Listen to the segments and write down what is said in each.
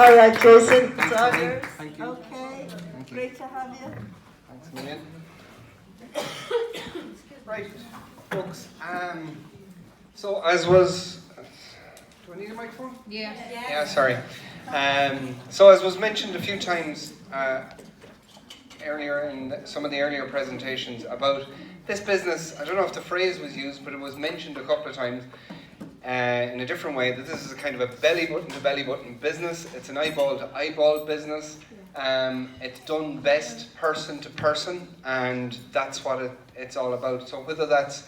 All right, Jason, it's all yours. Thank you. Okay, Thank you. great to have you. Thanks a million. Right, folks. So as was, do I need a microphone? Yes. Yeah, sorry. So as was mentioned a few times earlier in some of the earlier presentations about this business, I don't know if the phrase was used, but it was mentioned a couple of times in a different way, that this is a kind of a belly button to belly button business. It's an eyeball to eyeball business. It's done best person to person, and that's what it's all about. So whether that's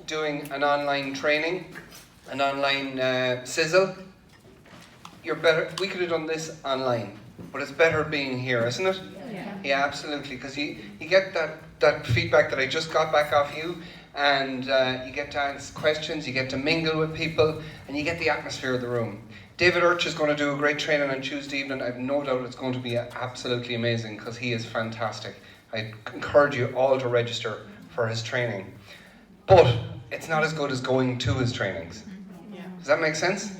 doing an online training, an online sizzle, you're better. We could have done this online, but it's better being here, isn't it? Yeah, absolutely. Because you get that feedback that I just got back off you, and you get to ask questions, you get to mingle with people, and you get the atmosphere of the room. David Urch is going to do a great training on Tuesday evening. I have no doubt it's going to be absolutely amazing because he is fantastic. I encourage you all to register for his training. But it's not as good as going to his trainings. Does that make sense?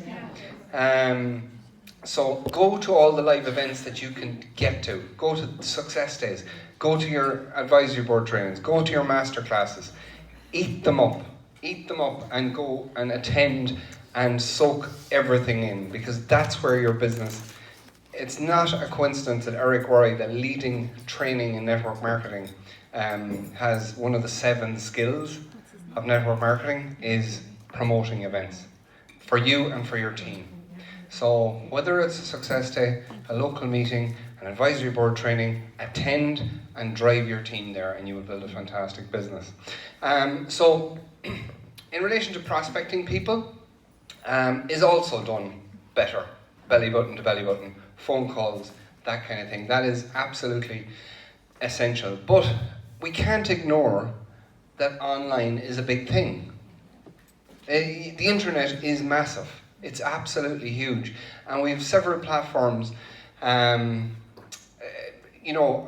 So go to all the live events that you can get to. Go to success days. Go to your advisory board trainings. Go to your master classes. Eat them up, and go and attend and soak everything in, because that's where your business. It's not a coincidence that Eric Worre, the leading training in network marketing, has one of the 7 skills of network marketing is promoting events for you and for your team. So whether it's a success day, a local meeting, an advisory board training, attend and drive your team there, and you will build a fantastic business. So in relation to prospecting people, is also done better, belly button to belly button, phone calls, that kind of thing. That is absolutely essential. But we can't ignore that online is a big thing. The internet is massive. It's absolutely huge, and we have several platforms,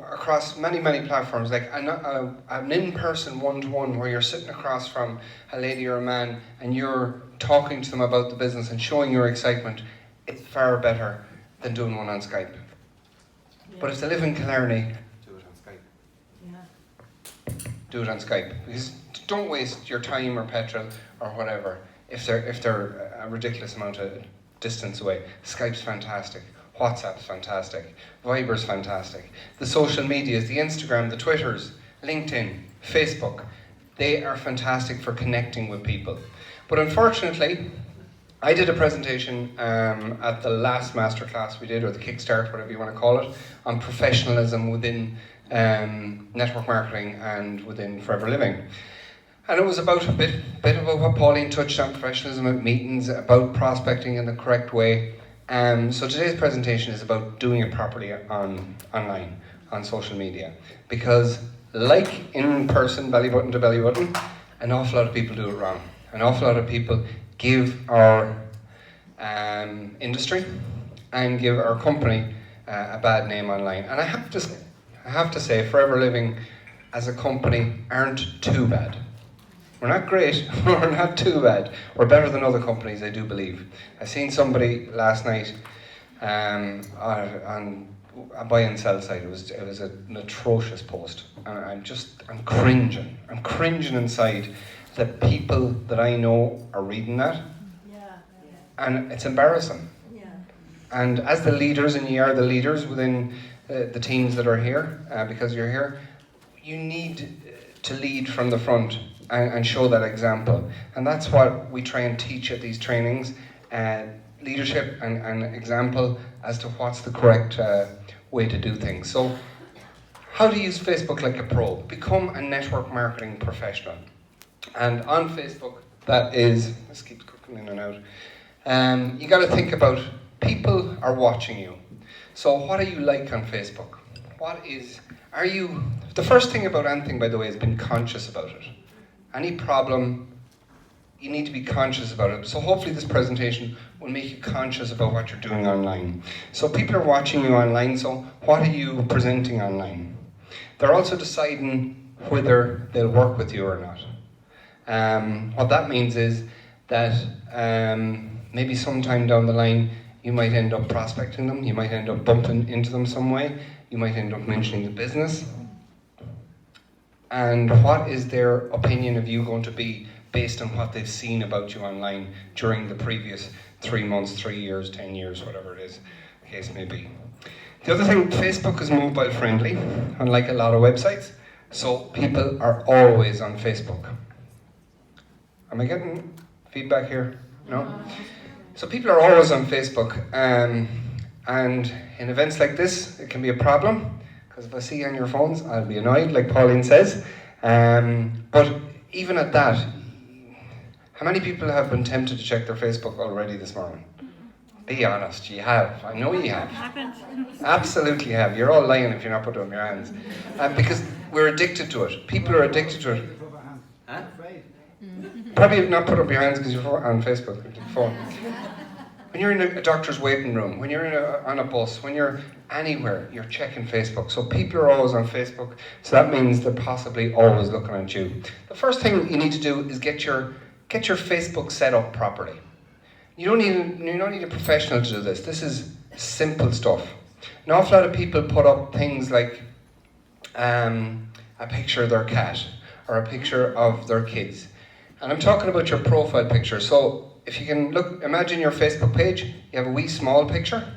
across many platforms, like an in-person one-to-one where you're sitting across from a lady or a man and you're talking to them about the business and showing your excitement. It's far better than doing one on Skype. But if they live in Killarney, do it on Skype. Do it on Skype, because don't waste your time or petrol or whatever if they're a ridiculous amount of distance away. Skype's fantastic. WhatsApp's fantastic. Viber's fantastic. The social medias, the Instagram, the Twitters, LinkedIn, Facebook, they are fantastic for connecting with people. But unfortunately, I did a presentation at the last masterclass we did, or the Kickstart, whatever you want to call it, on professionalism within network marketing and within Forever Living. And it was about a bit about what Pauline touched on, professionalism at meetings, about prospecting in the correct way. So today's presentation is about doing it properly online, on social media. Because like in person, belly button to belly button, an awful lot of people do it wrong. An awful lot of people give our industry and give our company a bad name online. And I have to say, Forever Living as a company aren't too bad. We're not great, we're not too bad. We're better than other companies, I do believe. I seen somebody last night on a buy and sell site. It was an atrocious post. And I'm cringing. I'm cringing inside that people that I know are reading that. And it's embarrassing. And as the leaders, and you are the leaders within the teams that are here, because you're here, you need to lead from the front and show that example. And that's what we try and teach at these trainings, leadership and example as to what's the correct way to do things. So how to use Facebook like a pro. Become a network marketing professional. And on Facebook, that is, this keeps cooking in and out, you got to think about people are watching you. So what are you like on Facebook? The first thing about anything, by the way, is being conscious about it. Any problem, you need to be conscious about it. So hopefully this presentation will make you conscious about what you're doing online. So people are watching you online, so what are you presenting online? They're also deciding whether they'll work with you or not. What that means is that maybe sometime down the line, You might end up prospecting them, you might end up bumping into them some way, you might end up mentioning the business. And what is their opinion of you going to be based on what they've seen about you online during the previous 3 months, 3 years, 10 years, whatever it is, the case may be. The other thing, Facebook is mobile friendly, unlike a lot of websites, so people are always on Facebook. Am I getting feedback here? No? So people are always on Facebook, and in events like this, it can be a problem, because if I see you on your phones, I'll be annoyed, like Pauline says. But even at that, how many people have been tempted to check their Facebook already this morning? Be honest, you have. I know you have. Absolutely have. You're all lying if you're not putting up your hands. Because we're addicted to it. People are addicted to it. Huh? Probably not put up your hands because you're on Facebook. When you're in a doctor's waiting room, when you're on a bus, when you're anywhere, you're checking Facebook. So people are always on Facebook. So that means they're possibly always looking at you. The first thing you need to do is get your Facebook set up properly. You don't need a professional to do this. This is simple stuff. An awful lot of people put up things like a picture of their cat or a picture of their kids. And I'm talking about your profile picture. So if you can imagine your Facebook page, you have a wee small picture,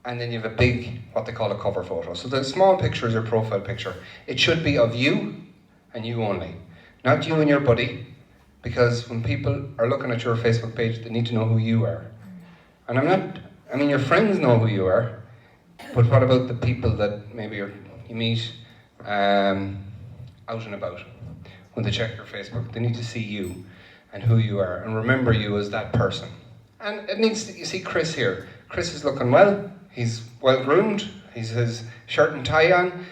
and then you have a big, what they call a cover photo. So the small picture is your profile picture. It should be of you and you only, not you and your buddy. Because when people are looking at your Facebook page, they need to know who you are. And your friends know who you are, but what about the people that maybe you meet out and about? When they check your Facebook, they need to see you and who you are and remember you as that person. And you see Chris here. Chris is looking well, he's well groomed, he's his shirt and tie on.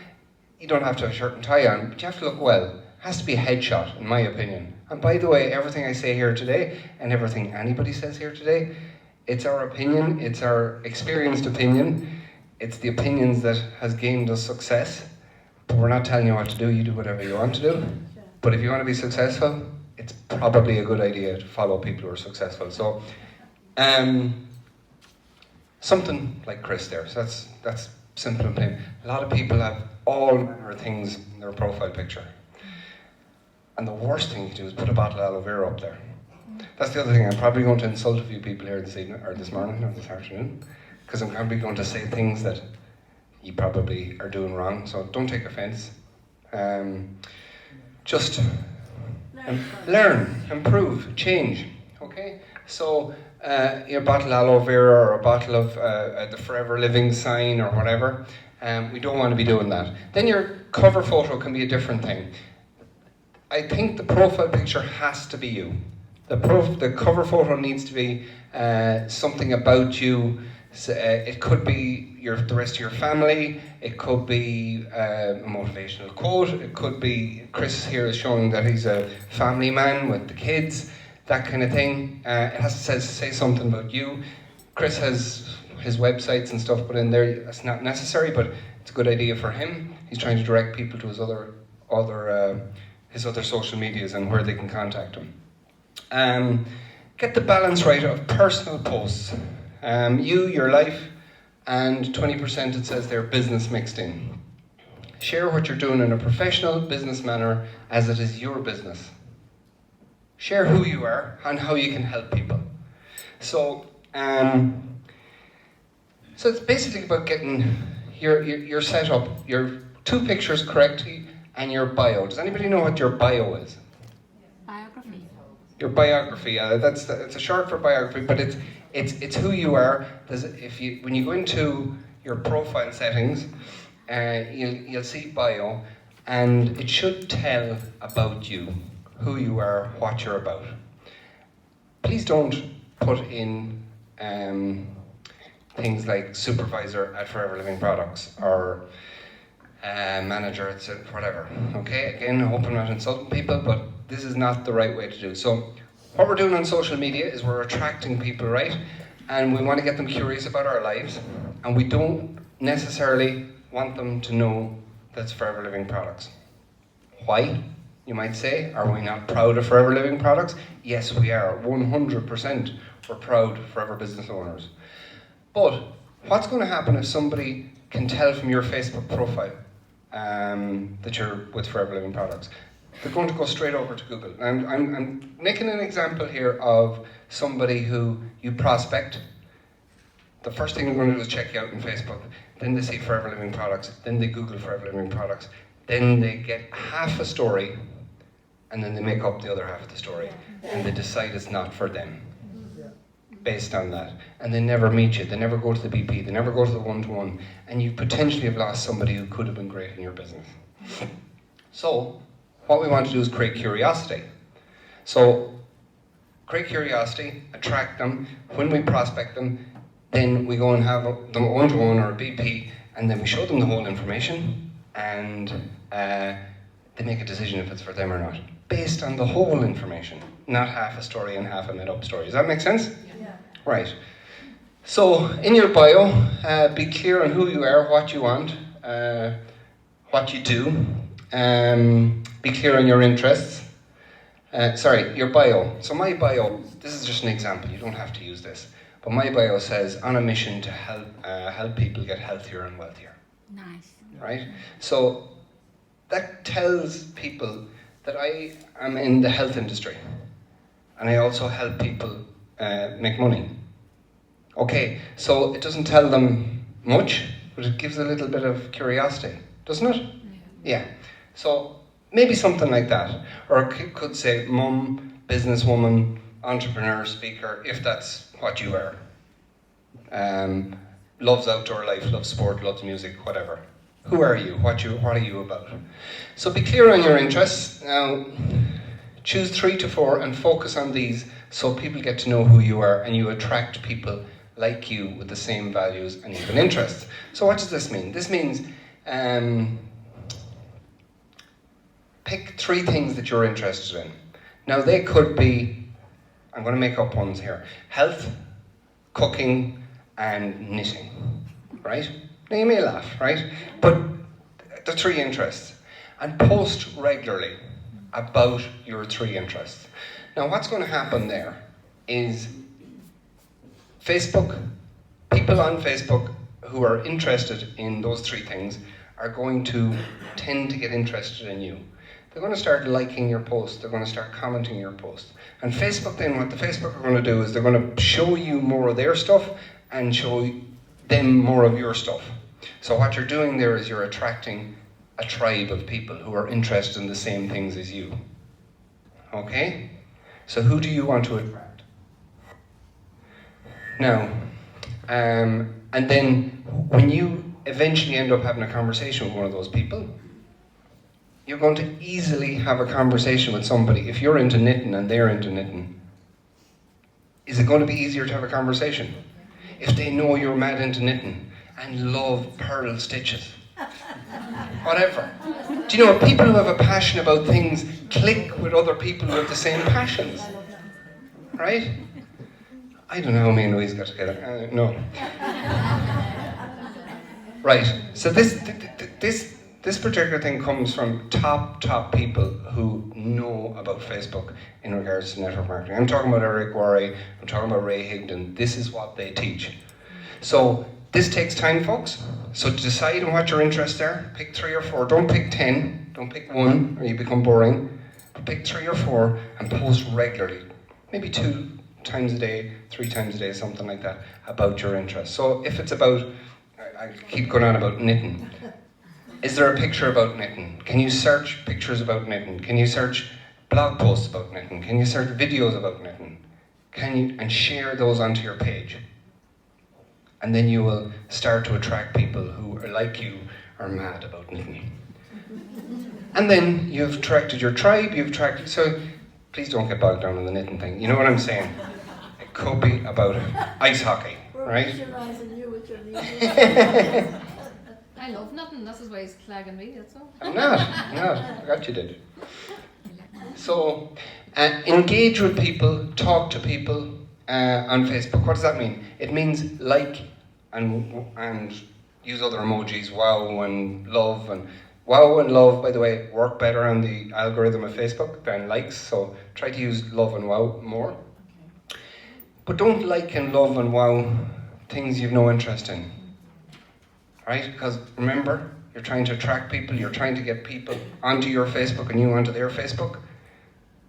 You don't have to have a shirt and tie on, but you have to look well. It has to be a headshot, in my opinion. And by the way, everything I say here today, and everything anybody says here today, it's our opinion, it's our experienced opinion, it's the opinions that has gained us success. But we're not telling you what to do, you do whatever you want to do. But if you want to be successful, it's probably a good idea to follow people who are successful. So, something like Chris there, so that's simple and plain. A lot of people have all manner of things in their profile picture. And the worst thing you do is put a bottle of aloe vera up there. That's the other thing. I'm probably going to insult a few people here this evening, or this morning, or this afternoon, because I'm probably going to say things that you probably are doing wrong. So don't take offense. Just learn, improve, change. Okay. So a bottle of aloe vera or a bottle of the Forever Living sign or whatever. We don't want to be doing that. Then your cover photo can be a different thing. I think the profile picture has to be you. The cover photo needs to be something about you. So, it could be the rest of your family. It could be a motivational quote. It could be Chris here is showing that he's a family man with the kids, that kind of thing. It has to say something about you. Chris has his websites and stuff put in there. That's not necessary, but it's a good idea for him. He's trying to direct people to his other social medias and where they can contact him. Get the balance right of personal posts. Your life, and 20% it says their business mixed in. Share what you're doing in a professional business manner as it is your business. Share who you are and how you can help people. So it's basically about getting your setup, your 2 pictures correctly, and your bio. Does anybody know what your bio is? Biography. Your biography. It's a short for biography, but it's who you are. When you go into your profile settings, you'll see bio, and it should tell about you, who you are, what you're about. Please don't put in things like supervisor at Forever Living Products or manager, whatever. Okay, again, I hope I'm not insulting people, but this is not the right way to do. So what we're doing on social media is we're attracting people, right? And we want to get them curious about our lives, and we don't necessarily want them to know that's Forever Living Products. Why, you might say? Are we not proud of Forever Living Products? Yes, we are. 100% we're proud Forever business owners. But what's going to happen if somebody can tell from your Facebook profile that you're with Forever Living Products? They're going to go straight over to Google. And I'm making an example here of somebody who you prospect. The first thing they're going to do is check you out on Facebook. Then they see Forever Living Products. Then they Google Forever Living Products. Then they get half a story, and then they make up the other half of the story. And they decide it's not for them, based on that. And they never meet you. They never go to the BP. They never go to the one-to-one. And you potentially have lost somebody who could have been great in your business. So, what we want to do is create curiosity. So, create curiosity, attract them. When we prospect them, then we go and have them a one-to-one or a BP, and then we show them the whole information, and they make a decision if it's for them or not, based on the whole information, not half a story and half a made-up story. Does that make sense? Yeah. Right. So, in your bio, be clear on who you are, what you want, what you do. Be clear on your interests. Your bio. So my bio, this is just an example, you don't have to use this. But my bio says, on a mission to help people get healthier and wealthier. Nice. Right? So that tells people that I am in the health industry. And I also help people make money. Okay, so it doesn't tell them much, but it gives a little bit of curiosity, doesn't it? Yeah. So maybe something like that. Or it could say mum, businesswoman, entrepreneur, speaker, if that's what you are. Loves outdoor life, loves sport, loves music, whatever. Who are you? What are you about? So be clear on your interests. Now, choose 3 to 4 and focus on these so people get to know who you are and you attract people like you with the same values and even interests. So what does this mean? This means pick 3 things that you're interested in. Now they could be, I'm going to make up ones here, health, cooking and knitting, right? Now you may laugh, right? But the 3 interests. And post regularly about your 3 interests. Now what's going to happen there is Facebook, people on Facebook who are interested in those 3 things are going to tend to get interested in you. They're going to start liking your posts, they're going to start commenting your posts. And Facebook then, what the Facebook are going to do is they're going to show you more of their stuff and show them more of your stuff. So what you're doing there is you're attracting a tribe of people who are interested in the same things as you. Okay? So who do you want to attract? Now, and then when you eventually end up having a conversation with one of those people, you're going to easily have a conversation with somebody. If you're into knitting and they're into knitting, is it going to be easier to have a conversation? If they know you're mad into knitting and love pearl stitches, whatever. Do you know, people who have a passion about things click with other people who have the same passions, right? I don't know how me and Louise got together. No. Right. So this particular thing comes from top people who know about Facebook in regards to network marketing. I'm talking about Eric Worre, I'm talking about Ray Higdon. This is what they teach. So this takes time, folks. So decide on what your interests are. Pick 3 or 4. Don't pick 10. Don't pick 1 or you become boring. But pick 3 or 4 and post regularly. Maybe 2 times a day, 3 times a day, something like that, about your interests. So if it's about, I keep going on about knitting. Is there a picture about knitting? Can you search pictures about knitting? Can you search blog posts about knitting? Can you search videos about knitting? And share those onto your page. And then you will start to attract people who are like you, are mad about knitting. And then you've attracted your tribe, so please don't get bogged down in the knitting thing. You know what I'm saying? It could be about ice hockey, right? I love nothing, that's why he's clagging me, that's all. I'm not. I got you did. So, engage with people, talk to people on Facebook. What does that mean? It means like and use other emojis, wow and love. And wow and love, by the way, work better on the algorithm of Facebook than likes, so try to use love and wow more. But don't like and love and wow things you've no interest in. Right? Because remember, you're trying to attract people, you're trying to get people onto your Facebook and you onto their Facebook.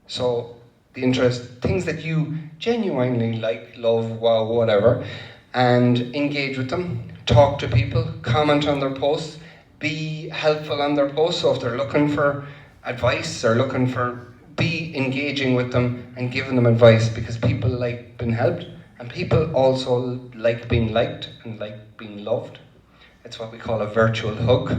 So the interest, things that you genuinely like, love, wow, whatever, and engage with them, talk to people, comment on their posts, be helpful on their posts. So if they're looking for advice or looking for, be engaging with them and giving them advice, because people like being helped and people also like being liked and like being loved. It's what we call a virtual hug.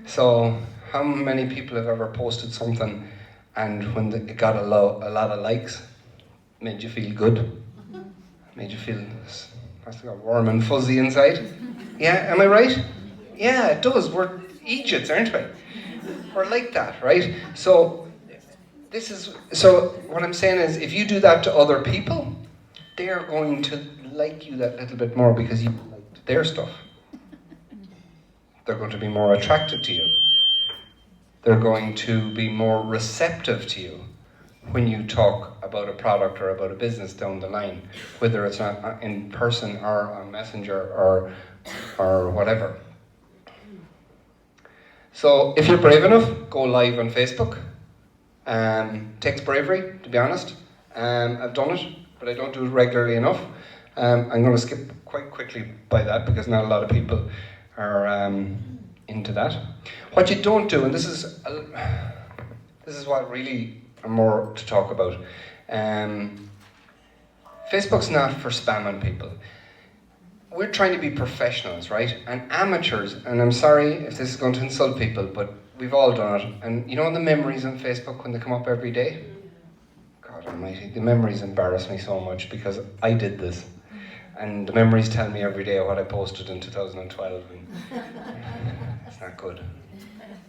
So how many people have ever posted something and when it got a lot of likes, made you feel good, made you feel warm and fuzzy inside? Yeah, am I right? Yeah, it does. We're Egypts, aren't we? We're like that, right? So what I'm saying is, if you do that to other people, they're going to like you that little bit more because you liked their stuff. They're going to be more attracted to you. They're going to be more receptive to you when you talk about a product or about a business down the line, whether it's in person or on Messenger or whatever. So if you're brave enough, go live on Facebook. Takes bravery, to be honest. I've done it, but I don't do it regularly enough. I'm going to skip quite quickly by that because not a lot of people are into that. What you don't do, and this is what really I'm more to talk about. Facebook's not for spamming people. We're trying to be professionals, right? And amateurs, and I'm sorry if this is going to insult people, but we've all done it. And you know the memories on Facebook when they come up every day? God almighty, the memories embarrass me so much because I did this. And the memories tell me every day what I posted in 2012. And it's not good.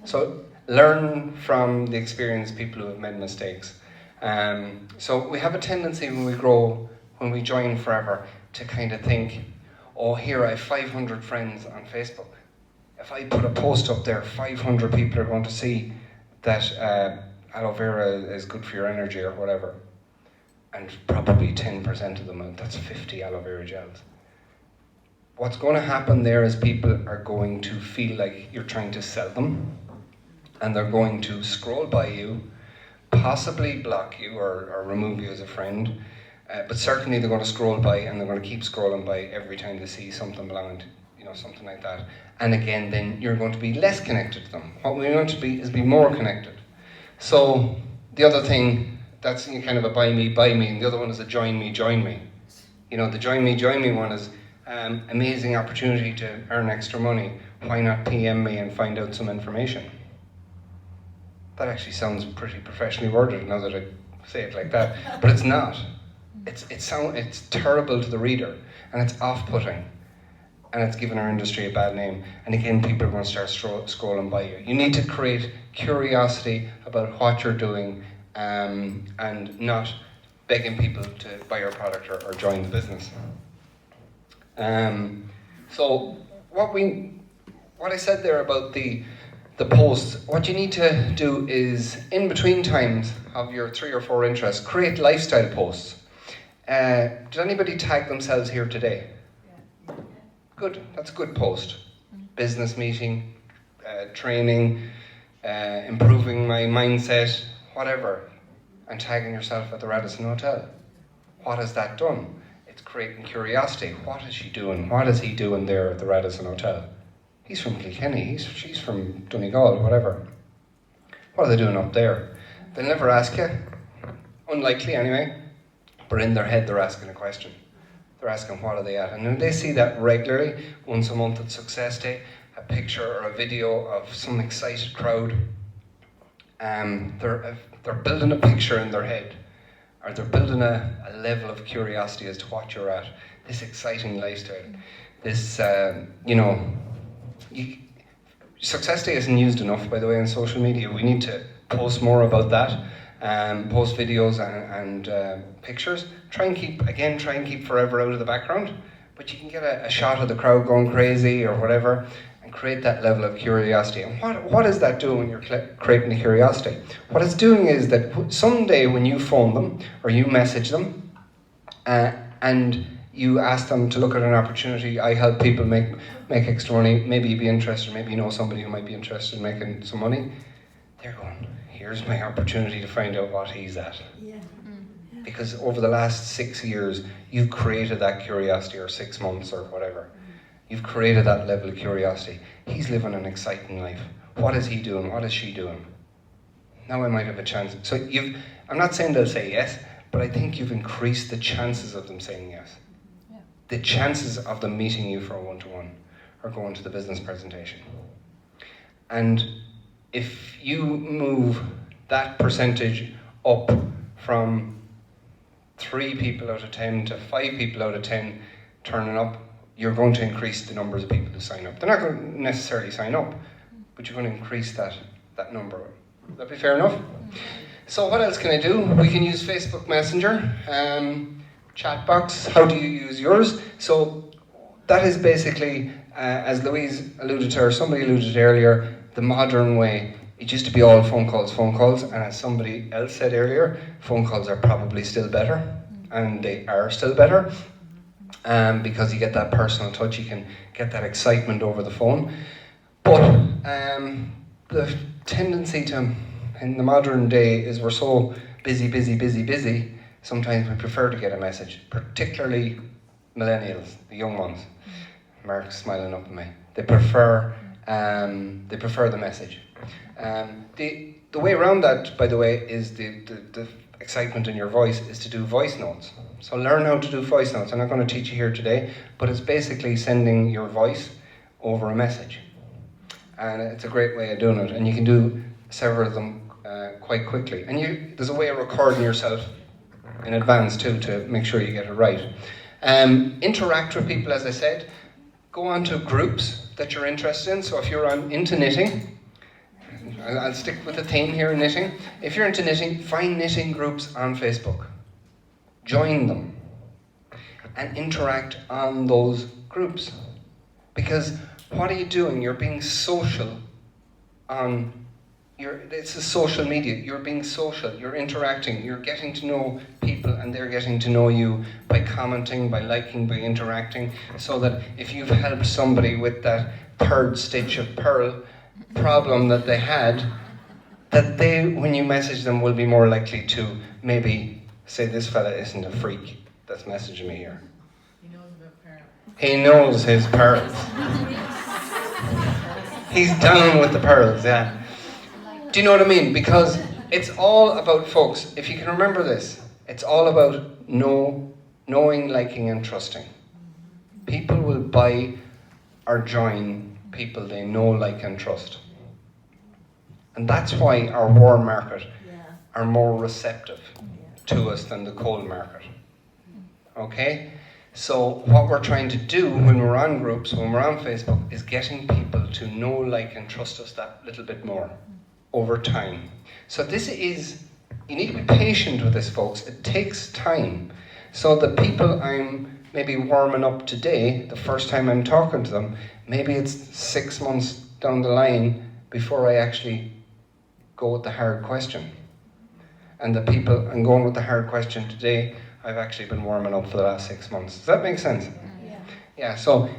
So learn from the experienced people who have made mistakes. So we have a tendency when we grow, when we join forever, to kind of think, oh, here I have 500 friends on Facebook. If I put a post up there, 500 people are going to see that aloe vera is good for your energy or whatever. And probably 10% of them, that's 50 aloe vera gels. What's going to happen there is people are going to feel like you're trying to sell them, and they're going to scroll by you, possibly block you or remove you as a friend, but certainly they're going to scroll by, and they're going to keep scrolling by every time they see something belonging to, something like that. And again, then you're going to be less connected to them. What we want to be is be more connected. So the other thing, that's kind of a buy me, and the other one is a join me. The join me one is amazing opportunity to earn extra money. Why not PM me and find out some information? That actually sounds pretty professionally worded now that I say it like that, but it's not. It's terrible to the reader, and it's off-putting, and it's given our industry a bad name. And again, people are going to start scrolling by you. You need to create curiosity about what you're doing, and not begging people to buy your product or join the business. So what I said there about the posts, what you need to do is, in between times of your 3 or 4 interests, create lifestyle posts. Did anybody tag themselves here today? Yeah. Good, that's a good post. Business meeting, training, improving my mindset, whatever, and tagging yourself at the Radisson Hotel. What has that done? It's creating curiosity. What is she doing? What is he doing there at the Radisson Hotel? He's from Kilkenny, she's from Donegal, whatever. What are they doing up there? They'll never ask you. Unlikely anyway. But in their head they're asking a question. They're asking what are they at? And when they see that regularly, once a month at Success Day, a picture or a video of some excited crowd, they're building a picture in their head, or they're building a level of curiosity as to what you're at, this exciting lifestyle, this, Success Day isn't used enough, by the way, on social media. We need to post more about that, post videos and pictures. Try and keep forever out of the background, but you can get a shot of the crowd going crazy or whatever, and create that level of curiosity. And what is that doing when you're creating the curiosity? What it's doing is that someday when you phone them or you message them, and You ask them to look at an opportunity. I help people make extra money. Maybe you'd be interested, maybe you know somebody who might be interested in making some money. They're going, here's my opportunity to find out what he's at. Yeah. Because over the last 6 years, you've created that curiosity, or 6 months, or whatever. You've created that level of curiosity. He's living an exciting life. What is he doing? What is she doing? Now I might have a chance. So I'm not saying they'll say yes, but I think you've increased the chances of them saying yes. Yeah. The chances of them meeting you for a one-to-one or going to the business presentation. And if you move that percentage up from 3 people out of 10 to 5 people out of 10 turning up, you're going to increase the numbers of people who sign up. They're not going to necessarily sign up, but you're going to increase that number. Would that be fair enough? So what else can I do? We can use Facebook Messenger, chat box. How do you use yours? So that is basically, as Louise alluded to, or somebody alluded to earlier, the modern way. It used to be all phone calls, and as somebody else said earlier, phone calls are probably still better, and they are still better, because you get that personal touch, you can get that excitement over the phone. But the tendency in the modern day is we're so busy, sometimes we prefer to get a message, particularly millennials, the young ones. Mark's smiling up at me. They prefer the message. The way around that, by the way, is the excitement in your voice is to do voice notes. So learn how to do voice notes. I'm not going to teach you here today, but it's basically sending your voice over a message. And it's a great way of doing it. And you can do several of them quite quickly. And there's a way of recording yourself in advance too, to make sure you get it right. Interact with people, as I said. Go on to groups that you're interested in. So if you're into knitting, I'll stick with the theme here, knitting. If you're into knitting, find knitting groups on Facebook. Join them and interact on those groups. Because what are you doing? You're being social it's a social media. You're being social, you're interacting, you're getting to know people, and they're getting to know you by commenting, by liking, by interacting, so that if you've helped somebody with that third stitch of purl problem that they had, that they, when you message them, will be more likely to maybe say, this fella isn't a freak that's messaging me here. He knows his pearls. He's down with the pearls, yeah. Do you know what I mean? Because it's all about, folks, if you can remember this, it's all about knowing, liking, and trusting. People will buy or join people they know, like, and trust. And that's why our warm market are more receptive to us than the cold market. Okay? So what we're trying to do when we're on groups, when we're on Facebook, is getting people to know, like, and trust us that little bit more over time. So you need to be patient with this, folks. It takes time. So the people I'm maybe warming up today, the first time I'm talking to them, maybe it's 6 months down the line before I actually go with the hard question. And the people I'm going with the hard question today, I've actually been warming up for the last 6 months. Does that make sense? Yeah, so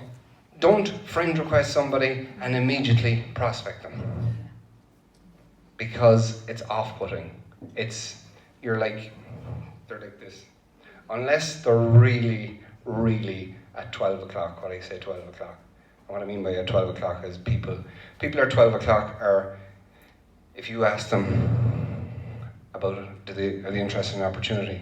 don't friend request somebody and immediately prospect them. Because it's off-putting. They're like this. Unless they're really, really at 12 o'clock, what I say 12 o'clock. And what I mean by at 12 o'clock is people at 12 o'clock are, if you ask them about it, are they interested in an opportunity?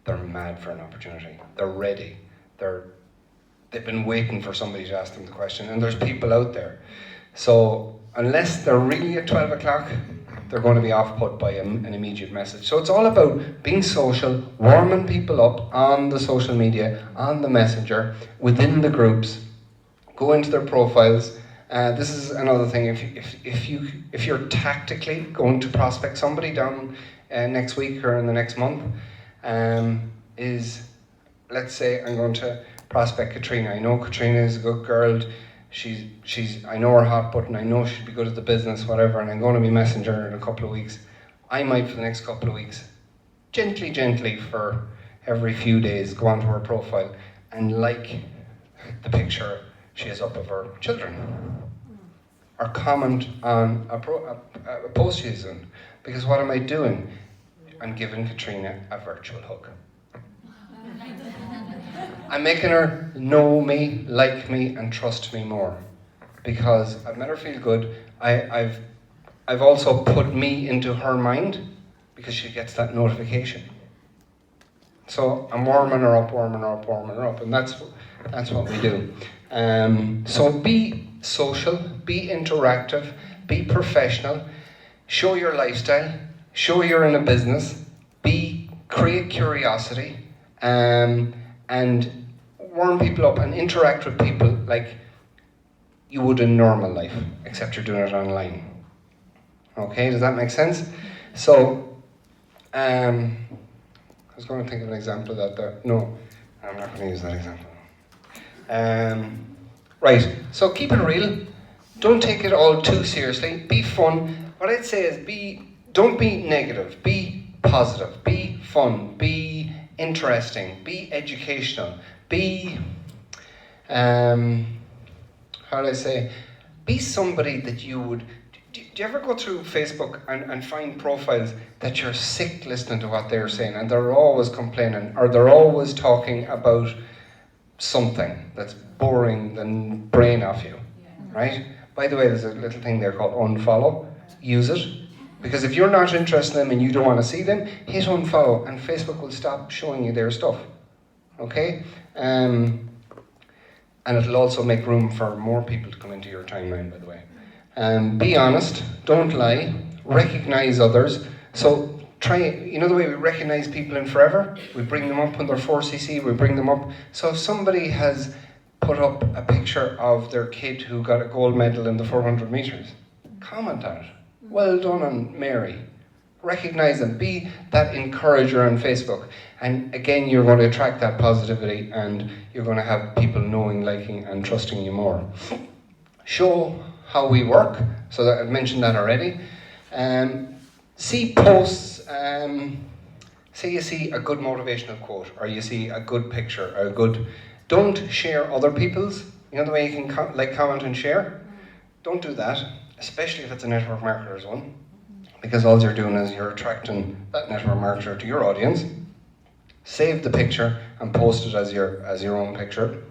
They're mad for an opportunity. They're ready. They've been waiting for somebody to ask them the question, and there's people out there. So unless they're really at 12 o'clock, they're going to be off-put by an immediate message. So it's all about being social, warming people up on the social media, on the messenger, within the groups, go into their profiles. This is another thing, if you're tactically going to prospect somebody down next week or in the next month, is, let's say I'm going to prospect Katrina. I know Katrina is a good girl. I know her hot button, I know she'd be good at the business, whatever, and I'm going to be messaging her in a couple of weeks. I might, for the next couple of weeks, gently, for every few days, go onto her profile and like the picture she has up of her children, or comment on a post she's in. Because what am I doing? I'm giving Katrina a virtual hug. I'm making her know me, like me, and trust me more. Because I've made her feel good. I've also put me into her mind because she gets that notification. So I'm warming her up, and that's what we do. So be social, be interactive, be professional, show your lifestyle, show you're in a business, create curiosity, and warm people up and interact with people like you would in normal life, except you're doing it online. Okay, does that make sense? So, I was going to think of an example of that there. No, I'm not going to use that example. Right, so keep it real. Don't take it all too seriously. Be fun. What I'd say is don't be negative. Be positive. Be fun. Be interesting. Be educational. Be, how do I say? Be somebody that you would. Do you ever go through Facebook and find profiles that you're sick listening to what they're saying, and they're always complaining, or they're always talking about something that's boring the brain off you, right? By the way, there's a little thing there called unfollow. Use it. Because if you're not interested in them and you don't want to see them, hit unfollow and Facebook will stop showing you their stuff. Okay? And it'll also make room for more people to come into your timeline, by the way. Be honest, don't lie, recognize others. So you know the way we recognize people in Forever? We bring them up on their 4cc, we bring them up. So if somebody has put up a picture of their kid who got a gold medal in the 400 meters, comment on it. Well done on Mary. Recognize them, be that encourager on Facebook. And again, you're going to attract that positivity and you're going to have people knowing, liking and trusting you more. Show how we work, so that I've mentioned that already. See posts, say you see a good motivational quote, or you see a good picture, or don't share other people's, you know the way you can comment and share? Don't do that, especially if it's a network marketer's one, because all you're doing is you're attracting that network marketer to your audience. Save the picture and post it as your own picture.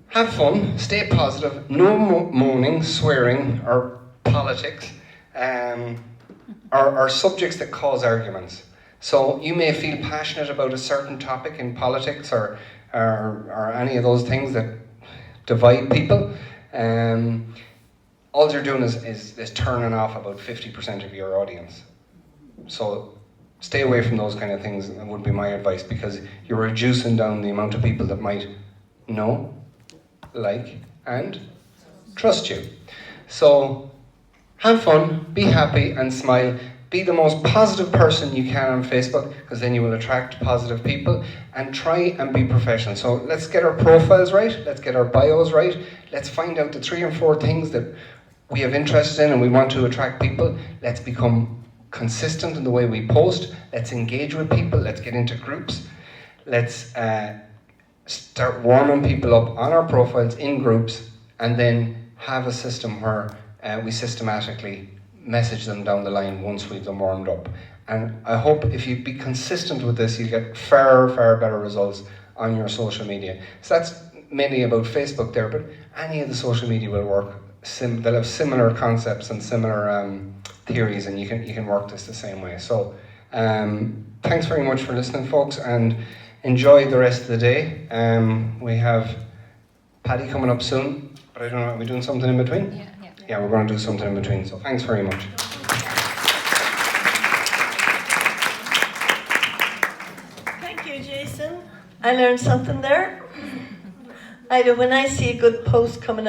Have fun, stay positive, no moaning, swearing, or politics, or subjects that cause arguments. So you may feel passionate about a certain topic in politics or any of those things that divide people. All you're doing is turning off about 50% of your audience. So stay away from those kind of things, that would be my advice, because you're reducing down the amount of people that might know, like, and trust you. So have fun, be happy and smile. Be the most positive person you can on Facebook, because then you will attract positive people, and try and be professional. So let's get our profiles right, let's get our bios right, let's find out the 3 or 4 things that we have interest in and we want to attract people. Let's become consistent in the way we post, let's engage with people, let's get into groups, let's start warming people up on our profiles in groups, and then have a system where we systematically message them down the line once we've them warmed up. And I hope if you be consistent with this, you get far, far better results on your social media. So that's mainly about Facebook there, but any of the social media will work. They'll have similar concepts and similar theories, and you can work this the same way. So thanks very much for listening, folks, and enjoy the rest of the day. We have Paddy coming up soon, but I don't know, are we doing something in between? Yeah, we're going to do something in between, so thanks very much. Thank you, Jason. I learned something there. When I see a good post coming